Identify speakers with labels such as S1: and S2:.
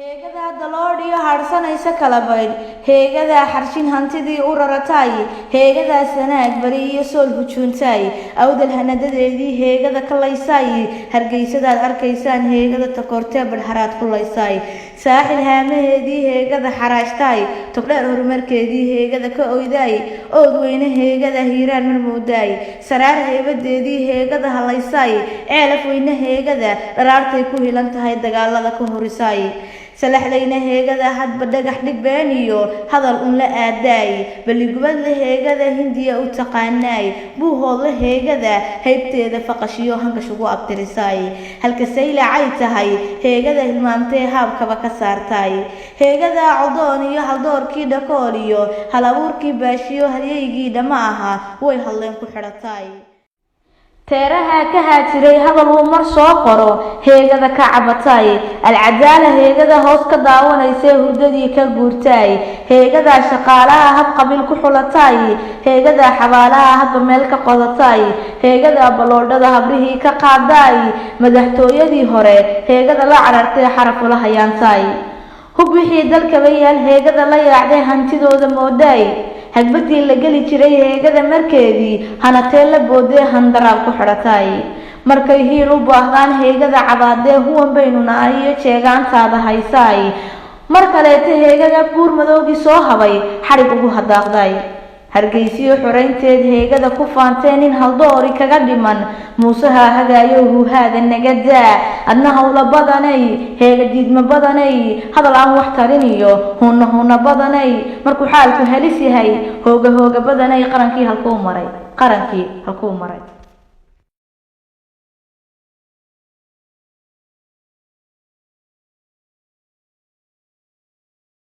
S1: heegada daloodhiyo hadhsanaysa kala baydh heegada xarshin hantidii u raratay heegada sanaag bari iyo sool hujuuntay awdal hanadadeedii heegada kalaysay hargeysadaad arkaysaan heegada takoortee badharaad kulaysay saaxil haamaheedii heegada xaraashtay togdheer horumarkeedii heegada ka oyday ood weyne heegada hiiraan marmooday saraar heebadeedii heegada halaysay ceelaf weyne heegada dharaartay ku hilan tahay dagaalada ka horisay salaxlayna heegada hadba dhagax dhig been iyo hadal un la aadaay baligubad la heegada hindiya u taqaanaay buuhood la heegada haybteeda faqashiyo hangash ugu abtirisay halka saylacay tahay heegada hilmaantee haabkaba ka saartay heegada codoon iyo haldoorkii dhakool iyo hal abuurkii baashiyo halyaygii dhama aha way hadleen ku xidhatay teeraha ka haajiray hadal uu mar soo qoro heegada ka cabatay alcadaala heegada hoos ka daawanaysa hurdadii ka guurtay heegada shaqaalaha hab qabiil ku xulatay heegada xabaalaha hadba meel ka qodatay heegada baloodhada habrihii ka qaaday madaxtooyadii hore heegada la carartay xaraf ula hayaantay hub wixii dalkaba yaal heegada la yaacday hantidooda mooday hagbadii la geli jiray heegada markeedii hanatee la boodee handaraab ku xidhatay markay hiil u baahdaan heegada cabaadee huwan baynu nahay iyo jeegaantaada haysaay mar kaleeta heegada buur madoogii soo habay xadhig ugu hadaaqday hargeysiyo xoraynteed heegada ku faantee nin haldoori kaga dhiman muusaha hagaayo huuhaada nagadaa adna howla badanay heega diidma badanay hadal aan wax tarin iyo hunna badanay markuu xaalku halis yahay hooga badanay qarankii halkuu maray